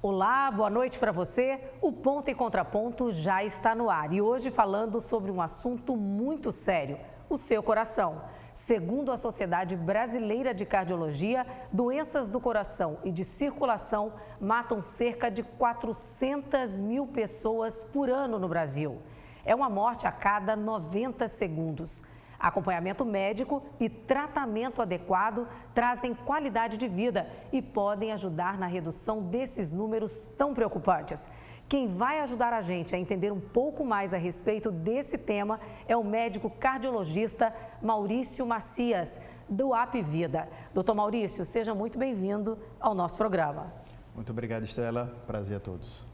Olá, boa noite para você. O Ponto e Contraponto já está no ar e hoje falando sobre um assunto muito sério, o seu coração. Segundo a Sociedade Brasileira de Cardiologia, doenças do coração e de circulação matam cerca de 400 mil pessoas por ano no Brasil. É uma morte a cada 90 segundos. Acompanhamento médico e tratamento adequado trazem qualidade de vida e podem ajudar na redução desses números tão preocupantes. Quem vai ajudar a gente a entender um pouco mais a respeito desse tema é o médico cardiologista Maurício Macias, do Apvida. Doutor Maurício, seja muito bem-vindo ao nosso programa. Muito obrigado, Estela. Prazer a todos.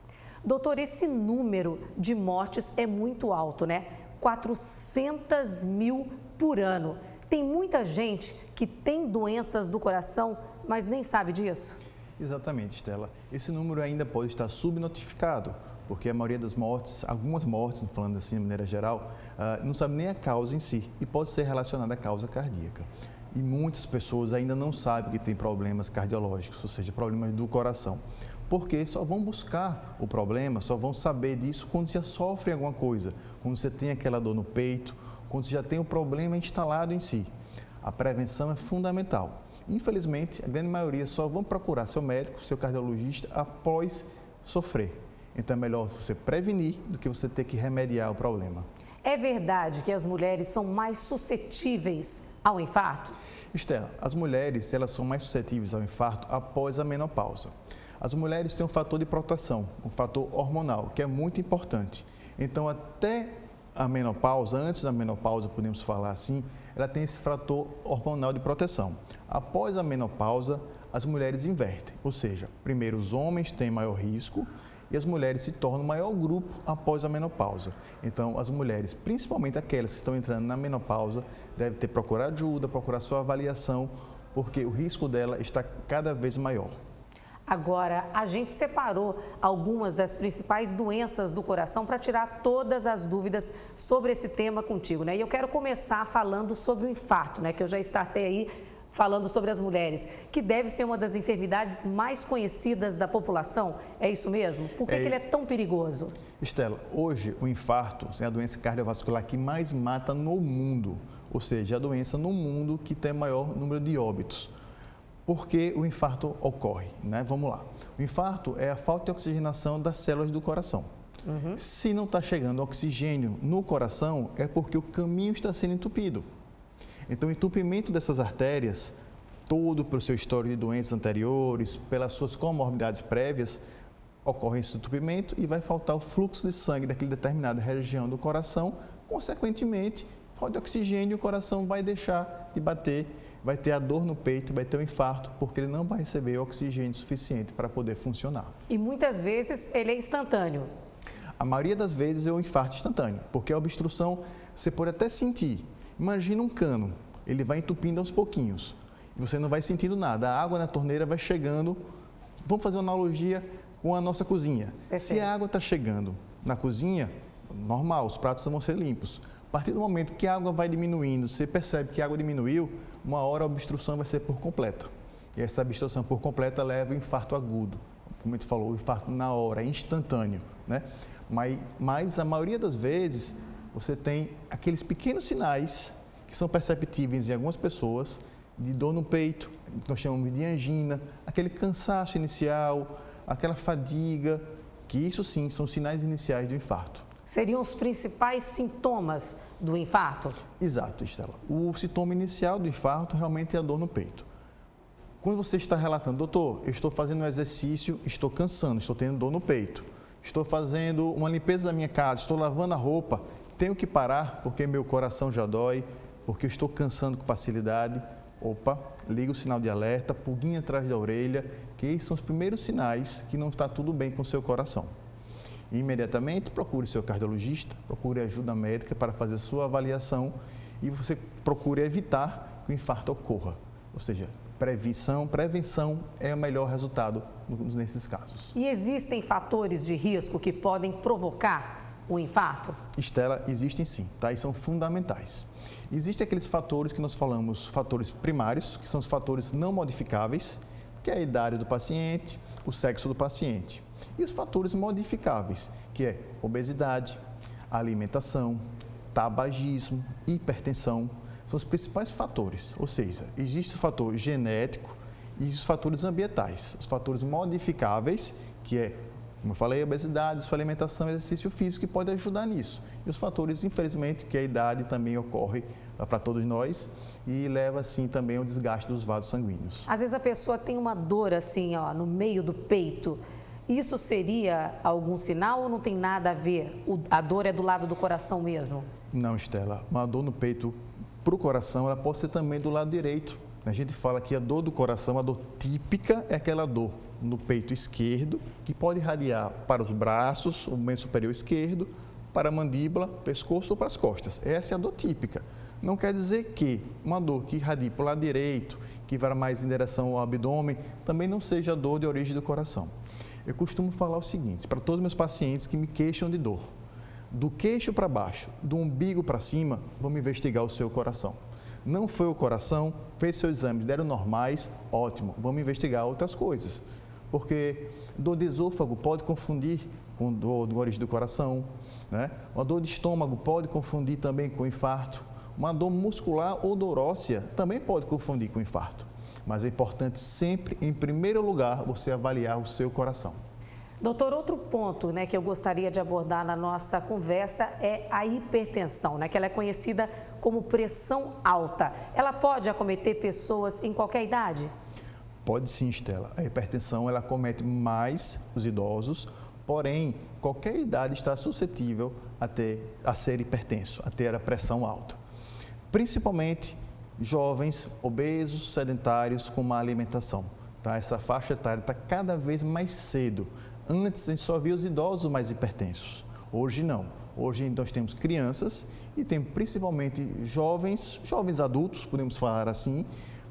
Doutor, esse número de mortes é muito alto, né? 400 mil por ano. Tem muita gente que tem doenças do coração, mas nem sabe disso? Exatamente, Estela. Esse número ainda pode estar subnotificado, porque a maioria das mortes, algumas mortes, falando assim de maneira geral, não sabe nem a causa em si e pode ser relacionada à causa cardíaca. E muitas pessoas ainda não sabem que tem problemas cardiológicos, ou seja, problemas do coração. Porque só vão buscar o problema, só vão saber disso quando já sofrem alguma coisa, quando você tem aquela dor no peito, quando você já tem o problema instalado em si. A prevenção é fundamental. Infelizmente, a grande maioria só vão procurar seu médico, seu cardiologista, após sofrer. Então é melhor você prevenir do que você ter que remediar o problema. É verdade que as mulheres são mais suscetíveis ao infarto? Estela, as mulheres elas são mais suscetíveis ao infarto após a menopausa. As mulheres têm um fator de proteção, um fator hormonal, que é muito importante. Então, até a menopausa, antes da menopausa, podemos falar assim, ela tem esse fator hormonal de proteção. Após a menopausa, as mulheres invertem, ou seja, primeiro os homens têm maior risco e as mulheres se tornam o maior grupo após a menopausa. Então, as mulheres, principalmente aquelas que estão entrando na menopausa, devem ter procurar ajuda, procurar sua avaliação, porque o risco dela está cada vez maior. Agora, a gente separou algumas das principais doenças do coração para tirar todas as dúvidas sobre esse tema contigo, né? E eu quero começar falando sobre o infarto, né? Que eu já startei aí falando sobre as mulheres, que deve ser uma das enfermidades mais conhecidas da população. É isso mesmo? Por que ele é tão perigoso? Estela, hoje o infarto é a doença cardiovascular que mais mata no mundo, ou seja, a doença no mundo que tem maior número de óbitos. Por que o infarto ocorre? Né? Vamos lá. O infarto é a falta de oxigenação das células do coração. Se não está chegando oxigênio no coração, é porque o caminho está sendo entupido. Então, o entupimento dessas artérias, todo pelo seu histórico de doenças anteriores, pelas suas comorbidades prévias, ocorre esse entupimento e vai faltar o fluxo de sangue daquela determinada região do coração. Consequentemente, falta de oxigênio e o coração vai deixar de bater, vai ter a dor no peito, vai ter um infarto, porque ele não vai receber oxigênio suficiente para poder funcionar. E muitas vezes ele é instantâneo. A maioria das vezes é um infarto instantâneo, porque a obstrução você pode até sentir. Imagina um cano, ele vai entupindo aos pouquinhos e você não vai sentindo nada. A água na torneira vai chegando. Vamos fazer uma analogia com a nossa cozinha. Perfeito. Se a água está chegando na cozinha, normal, os pratos vão ser limpos. A partir do momento que a água vai diminuindo, você percebe que a água diminuiu, uma hora a obstrução vai ser por completa. E essa obstrução por completa leva ao infarto agudo. Como a gente falou, o infarto na hora, instantâneo, né? Mas a maioria das vezes você tem aqueles pequenos sinais que são perceptíveis em algumas pessoas, de dor no peito, que nós chamamos de angina, aquele cansaço inicial, aquela fadiga, que isso sim são sinais iniciais do infarto. Seriam os principais sintomas do infarto? Exato, Estela. O sintoma inicial do infarto realmente é a dor no peito. Quando você está relatando, doutor, eu estou fazendo um exercício, estou cansando, estou tendo dor no peito, estou fazendo uma limpeza da minha casa, estou lavando a roupa, tenho que parar porque meu coração já dói, porque eu estou cansando com facilidade. Opa, liga o sinal de alerta, pulguinha atrás da orelha, que esses são os primeiros sinais que não está tudo bem com o seu coração. E, imediatamente procure seu cardiologista, procure ajuda médica para fazer sua avaliação e você procure evitar que o infarto ocorra. Ou seja, prevenção é o melhor resultado nesses casos. E existem fatores de risco que podem provocar o infarto? Estela, existem sim, tá? E são fundamentais. Existem aqueles fatores que nós falamos, fatores primários, que são os fatores não modificáveis, que é a idade do paciente, o sexo do paciente. E os fatores modificáveis, que é obesidade, alimentação, tabagismo, hipertensão, são os principais fatores. Ou seja, existe o fator genético e os fatores ambientais. Os fatores modificáveis, que é, como eu falei, obesidade, sua alimentação, exercício físico, que pode ajudar nisso. E os fatores, infelizmente, que a idade também ocorre para todos nós e leva, assim, também ao desgaste dos vasos sanguíneos. Às vezes a pessoa tem uma dor assim, ó, no meio do peito. Isso seria algum sinal ou não tem nada a ver? A dor é do lado do coração mesmo? Não, Estela. Uma dor no peito para o coração, ela pode ser também do lado direito. A gente fala que a dor do coração, a dor típica, é aquela dor no peito esquerdo, que pode irradiar para os braços, o membro superior esquerdo, para a mandíbula, pescoço ou para as costas. Essa é a dor típica. Não quer dizer que uma dor que irradia para o lado direito, que vai mais em direção ao abdômen, também não seja a dor de origem do coração. Eu costumo falar o seguinte, para todos os meus pacientes que me queixam de dor, do queixo para baixo, do umbigo para cima, vamos investigar o seu coração. Não foi o coração, fez seus exames, deram normais, ótimo, vamos investigar outras coisas. Porque dor de esôfago pode confundir com dor de origem do coração, né? Uma dor de estômago pode confundir também com infarto. Uma dor muscular ou dor óssea também pode confundir com infarto. Mas é importante sempre, em primeiro lugar, você avaliar o seu coração. Doutor, outro ponto, né, que eu gostaria de abordar na nossa conversa é a hipertensão, né, que ela é conhecida como pressão alta. Ela pode acometer pessoas em qualquer idade? Pode sim, Estela. A hipertensão ela acomete mais os idosos, porém, qualquer idade está suscetível a ser hipertenso, a ter a pressão alta. Principalmente jovens, obesos, sedentários com má alimentação. Tá? Essa faixa etária está cada vez mais cedo. Antes a gente só via os idosos mais hipertensos. Hoje não. Hoje nós temos crianças e temos principalmente jovens adultos, podemos falar assim,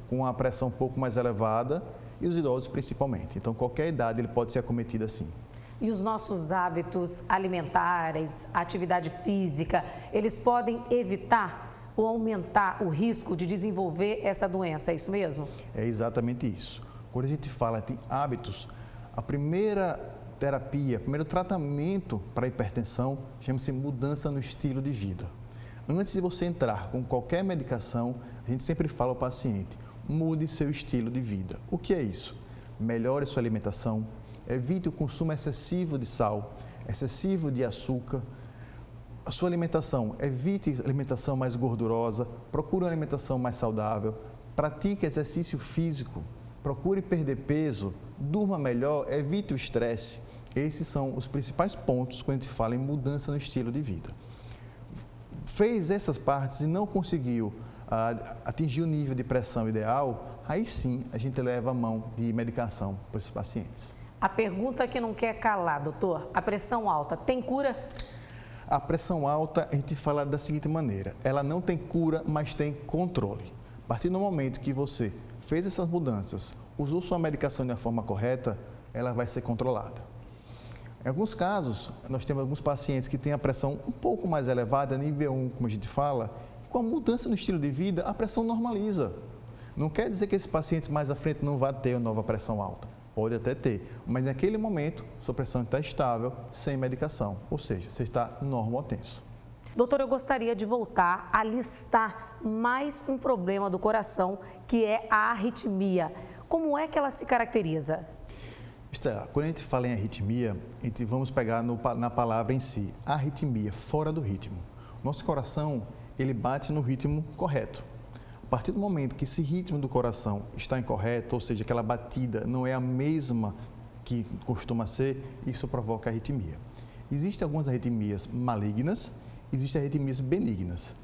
com a pressão um pouco mais elevada e os idosos principalmente. Então qualquer idade ele pode ser acometido assim. E os nossos hábitos alimentares, atividade física, eles podem evitar ou aumentar o risco de desenvolver essa doença, é isso mesmo? É exatamente isso. Quando a gente fala de hábitos, a primeira terapia, o primeiro tratamento para a hipertensão chama-se mudança no estilo de vida. Antes de você entrar com qualquer medicação, a gente sempre fala ao paciente, mude seu estilo de vida. O que é isso? Melhore sua alimentação, evite o consumo excessivo de sal, excessivo de açúcar. A sua alimentação, evite alimentação mais gordurosa, procure uma alimentação mais saudável, pratique exercício físico, procure perder peso, durma melhor, evite o estresse. Esses são os principais pontos quando a gente fala em mudança no estilo de vida. Fez essas partes e não conseguiu atingir o nível de pressão ideal, aí sim a gente leva a mão de medicação para os pacientes. A pergunta que não quer calar, doutor, a pressão alta tem cura? A pressão alta, a gente fala da seguinte maneira, ela não tem cura, mas tem controle. A partir do momento que você fez essas mudanças, usou sua medicação de uma forma correta, ela vai ser controlada. Em alguns casos, nós temos alguns pacientes que têm a pressão um pouco mais elevada, nível 1, como a gente fala, e com a mudança no estilo de vida, a pressão normaliza. Não quer dizer que esse paciente mais à frente não vai ter uma nova pressão alta. Pode até ter, mas naquele momento, sua pressão está estável, sem medicação, ou seja, você está normotenso. Doutor, eu gostaria de voltar a listar mais um problema do coração, que é a arritmia. Como é que ela se caracteriza? Estela, quando a gente fala em arritmia, vamos pegar na palavra em si, arritmia, fora do ritmo. Nosso coração, ele bate no ritmo correto. A partir do momento que esse ritmo do coração está incorreto, ou seja, aquela batida não é a mesma que costuma ser, isso provoca arritmia. Existem algumas arritmias malignas, existem arritmias benignas,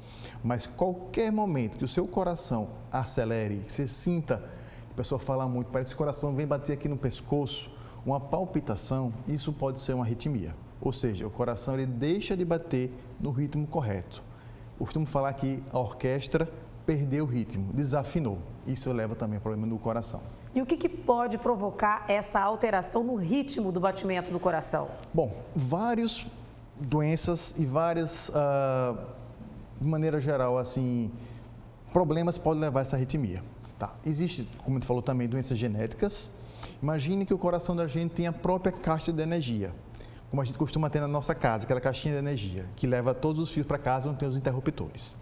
mas qualquer momento que o seu coração acelere, você sinta, a pessoa fala muito, parece que o coração vem bater aqui no pescoço, uma palpitação, isso pode ser uma arritmia. Ou seja, o coração ele deixa de bater no ritmo correto. Eu costumo falar que a orquestra perdeu o ritmo, desafinou. Isso leva também a problema no coração. E o que pode provocar essa alteração no ritmo do batimento do coração? Bom, várias doenças e várias, de maneira geral, assim, problemas podem levar a essa arritmia. Tá. Existe, como a gente falou também, doenças genéticas. Imagine que o coração da gente tem a própria caixa de energia, como a gente costuma ter na nossa casa, aquela caixinha de energia, que leva todos os fios para casa onde tem os interruptores.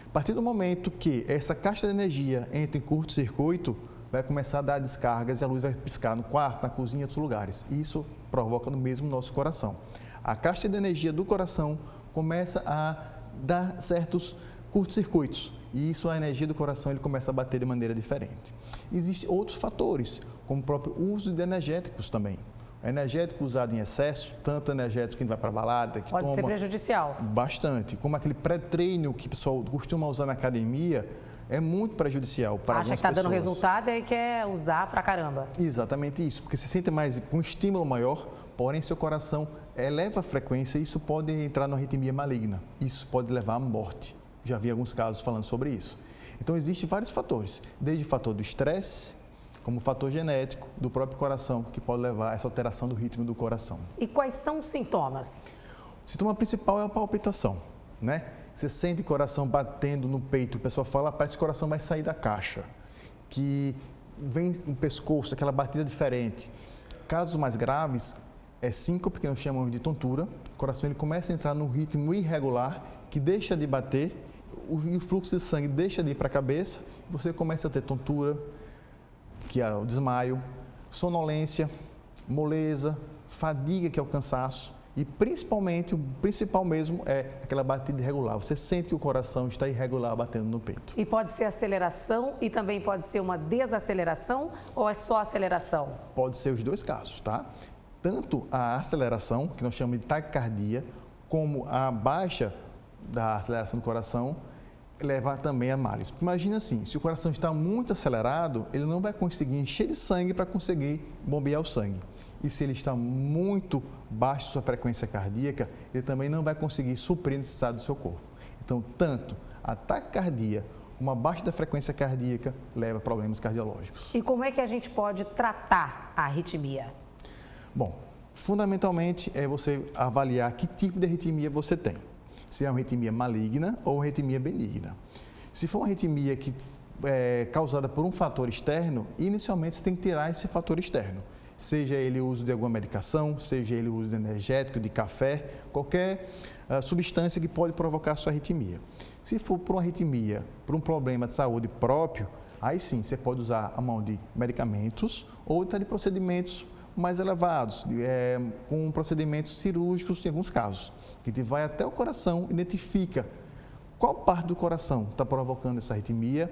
A partir do momento que essa caixa de energia entra em curto-circuito, vai começar a dar descargas e a luz vai piscar no quarto, na cozinha e outros lugares. Isso provoca no mesmo nosso coração. A caixa de energia do coração começa a dar certos curtos-circuitos e isso, a energia do coração, ele começa a bater de maneira diferente. Existem outros fatores, como o próprio uso de energéticos também. Energético usado em excesso, tanto energético que vai para a balada, que pode ser prejudicial. Bastante. Como aquele pré-treino que o pessoal costuma usar na academia, é muito prejudicial para algumas pessoas. Acha que está dando resultado e quer usar pra caramba. Exatamente isso, porque você sente mais com um estímulo maior, porém seu coração eleva a frequência e isso pode entrar numa arritmia maligna. Isso pode levar à morte. Já vi alguns casos falando sobre isso. Então existem vários fatores, desde o fator do estresse, como o fator genético do próprio coração, que pode levar a essa alteração do ritmo do coração. E quais são os sintomas? O sintoma principal é a palpitação, né? Você sente o coração batendo no peito, o pessoal fala, parece que o coração vai sair da caixa, que vem no pescoço, aquela batida diferente. Casos mais graves, é síncope, que nós chamamos de tontura, o coração ele começa a entrar num ritmo irregular, que deixa de bater, o fluxo de sangue deixa de ir para a cabeça, você começa a ter tontura, que é o desmaio, sonolência, moleza, fadiga, que é o cansaço, e principalmente, o principal mesmo é aquela batida irregular. Você sente que o coração está irregular batendo no peito. E pode ser aceleração e também pode ser uma desaceleração ou é só aceleração? Pode ser os dois casos, tá? Tanto a aceleração, que nós chamamos de taquicardia, como a baixa da aceleração do coração, levar também a males. Imagina assim, se o coração está muito acelerado, ele não vai conseguir encher de sangue para conseguir bombear o sangue. E se ele está muito baixo sua frequência cardíaca, ele também não vai conseguir suprir a necessidade do seu corpo. Então, tanto a taquicardia como a baixa da frequência cardíaca leva a problemas cardiológicos. E como é que a gente pode tratar a arritmia? Bom, fundamentalmente é você avaliar que tipo de arritmia você tem. Se é uma arritmia maligna ou uma arritmia benigna. Se for uma arritmia que é causada por um fator externo, inicialmente você tem que tirar esse fator externo. Seja ele o uso de alguma medicação, seja ele o uso de energético, de café, qualquer substância que pode provocar a sua arritmia. Se for por uma arritmia, por um problema de saúde próprio, aí sim você pode usar a mão de medicamentos ou até de procedimentos mais elevados, com procedimentos cirúrgicos em alguns casos, que a gente vai até o coração, identifica qual parte do coração está provocando essa arritmia,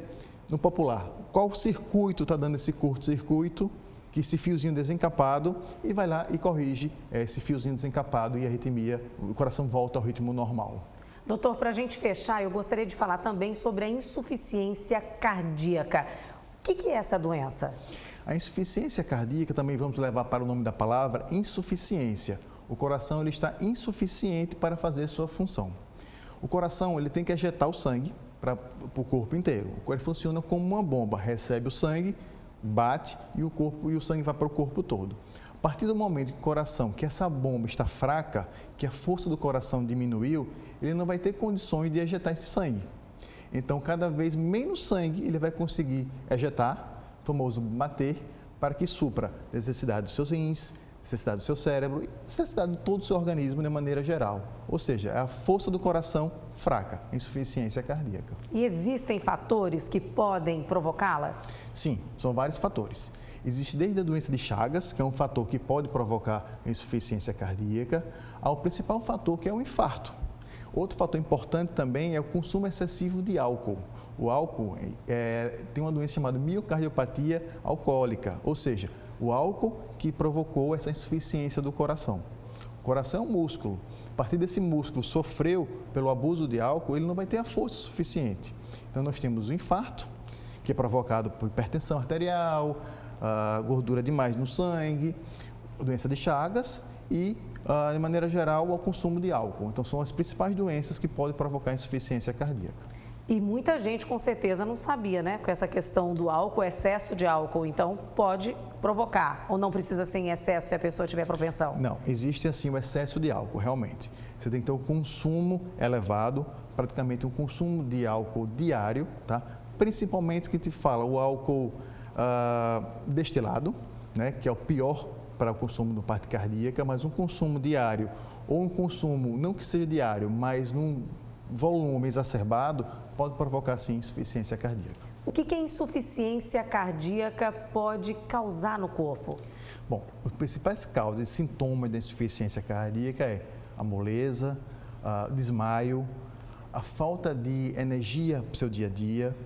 no popular, qual circuito está dando esse curto-circuito, que esse fiozinho desencapado, e vai lá e corrige esse fiozinho desencapado e a arritmia, o coração volta ao ritmo normal. Doutor, para a gente fechar, eu gostaria de falar também sobre a insuficiência cardíaca. O que é essa doença? A insuficiência cardíaca, também vamos levar para o nome da palavra, insuficiência. O coração ele está insuficiente para fazer sua função. O coração ele tem que ejetar o sangue para o corpo inteiro. Ele funciona como uma bomba, recebe o sangue, bate e o sangue vai para o corpo todo. A partir do momento que o coração, que essa bomba está fraca, que a força do coração diminuiu, ele não vai ter condições de ejetar esse sangue. Então, cada vez menos sangue ele vai conseguir ejetar, o famoso bater, para que supra a necessidade dos seus rins, necessidade do seu cérebro e necessidade de todo o seu organismo de maneira geral. Ou seja, é a força do coração fraca, insuficiência cardíaca. E existem fatores que podem provocá-la? Sim, são vários fatores. Existe desde a doença de Chagas, que é um fator que pode provocar insuficiência cardíaca, ao principal fator que é o infarto. Outro fator importante também é o consumo excessivo de álcool. O álcool tem uma doença chamada miocardiopatia alcoólica, ou seja, o álcool que provocou essa insuficiência do coração. O coração é um músculo. A partir desse músculo sofreu pelo abuso de álcool, ele não vai ter a força suficiente. Então, nós temos o infarto, que é provocado por hipertensão arterial, gordura demais no sangue, doença de Chagas e, de maneira geral, o consumo de álcool. Então, são as principais doenças que podem provocar insuficiência cardíaca. E muita gente, com certeza, não sabia, né? Com essa questão do álcool, excesso de álcool, então pode provocar, ou não precisa ser em excesso se a pessoa tiver propensão? Não, existe assim o excesso de álcool, realmente. Você tem que ter um consumo elevado, praticamente um consumo de álcool diário, tá? Principalmente que te fala o álcool destilado, né, que é o pior para o consumo do parte cardíaca, mas um consumo diário ou um consumo, não que seja diário, mas num volume exacerbado, pode provocar, sim, insuficiência cardíaca. O que a insuficiência cardíaca pode causar no corpo? Bom, as principais causas e sintomas da insuficiência cardíaca é a moleza, desmaio, a falta de energia para o seu dia a dia,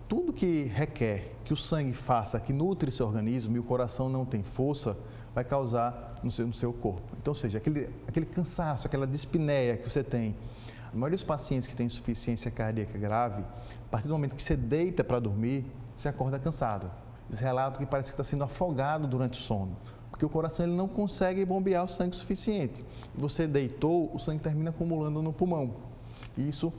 tudo que requer que o sangue faça, que nutre seu organismo e o coração não tem força, vai causar no seu corpo. Então, ou seja, aquele cansaço, aquela dispneia que você tem. A maioria dos pacientes que têm insuficiência cardíaca grave, a partir do momento que você deita para dormir, você acorda cansado. Eles relatam que parece que está sendo afogado durante o sono, porque o coração ele não consegue bombear o sangue suficiente. E você deitou, o sangue termina acumulando no pulmão. E isso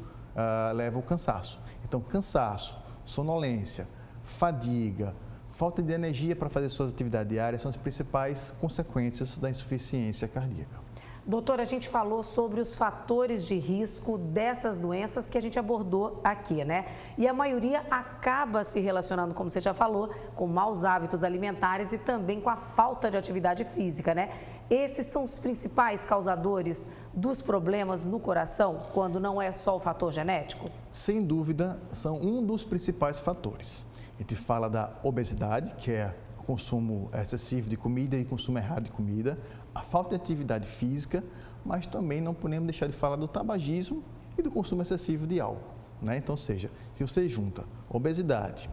leva ao cansaço. Então, cansaço, sonolência, fadiga, falta de energia para fazer suas atividades diárias são as principais consequências da insuficiência cardíaca. Doutor, a gente falou sobre os fatores de risco dessas doenças que a gente abordou aqui, né? E a maioria acaba se relacionando, como você já falou, com maus hábitos alimentares e também com a falta de atividade física, né? Esses são os principais causadores dos problemas no coração, quando não é só o fator genético? Sem dúvida, são um dos principais fatores. A gente fala da obesidade, que é o consumo excessivo de comida e consumo errado de comida, a falta de atividade física, mas também não podemos deixar de falar do tabagismo e do consumo excessivo de álcool, né? Então, seja, se você junta obesidade,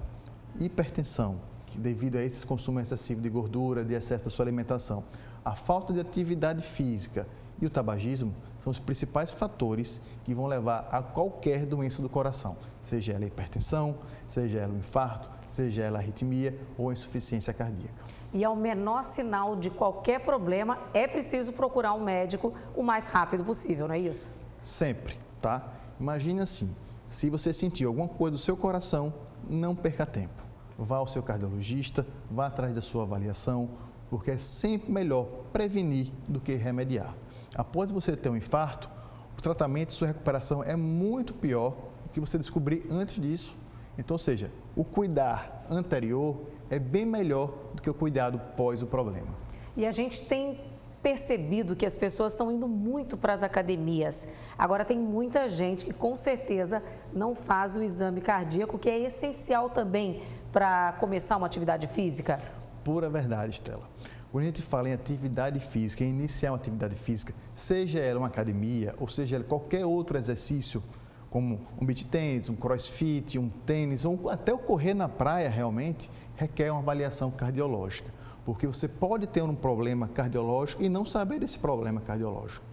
hipertensão, que devido a esse consumo excessivo de gordura, de excesso da sua alimentação, a falta de atividade física e o tabagismo, são os principais fatores que vão levar a qualquer doença do coração, seja ela hipertensão, seja ela um infarto, seja ela arritmia ou insuficiência cardíaca. E ao menor sinal de qualquer problema, é preciso procurar um médico o mais rápido possível, não é isso? Sempre, tá? Imagine assim, se você sentir alguma coisa do seu coração, não perca tempo. Vá ao seu cardiologista, vá atrás da sua avaliação, porque é sempre melhor prevenir do que remediar. Após você ter um infarto, o tratamento e sua recuperação é muito pior do que você descobrir antes disso. Então, ou seja, o cuidar anterior é bem melhor do que o cuidado pós o problema. E a gente tem percebido que as pessoas estão indo muito para as academias. Agora tem muita gente que com certeza não faz o exame cardíaco, que é essencial também para começar uma atividade física. Pura verdade, Estela. Quando a gente fala em atividade física, em iniciar uma atividade física, seja ela uma academia ou seja ela qualquer outro exercício, como um beach tennis, um crossfit, um tênis ou até o correr na praia realmente, requer uma avaliação cardiológica, porque você pode ter um problema cardiológico e não saber desse problema cardiológico.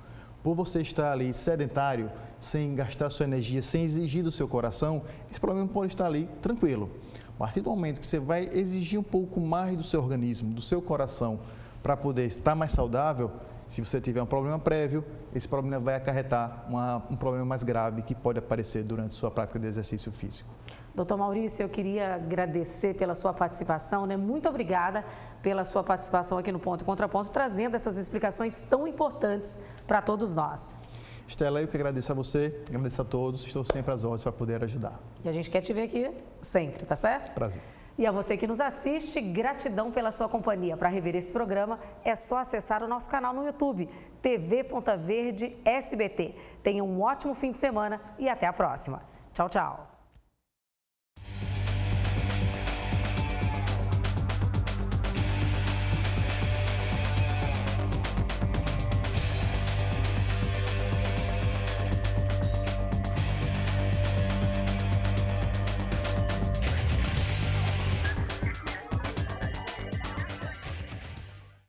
Por você estar ali sedentário, sem gastar sua energia, sem exigir do seu coração, esse problema pode estar ali tranquilo. A partir do momento que você vai exigir um pouco mais do seu organismo, do seu coração, para poder estar mais saudável, se você tiver um problema prévio, esse problema vai acarretar um problema mais grave que pode aparecer durante sua prática de exercício físico. Doutor Maurício, eu queria agradecer pela sua participação, né? Muito obrigada pela sua participação aqui no Ponto e Contraponto, trazendo essas explicações tão importantes para todos nós. Estela, eu que agradeço a você, agradeço a todos, estou sempre às ordens para poder ajudar. E a gente quer te ver aqui sempre, tá certo? Prazer. E a você que nos assiste, gratidão pela sua companhia. Para rever esse programa, é só acessar o nosso canal no YouTube, TV Ponta Verde SBT. Tenha um ótimo fim de semana e até a próxima. Tchau, tchau.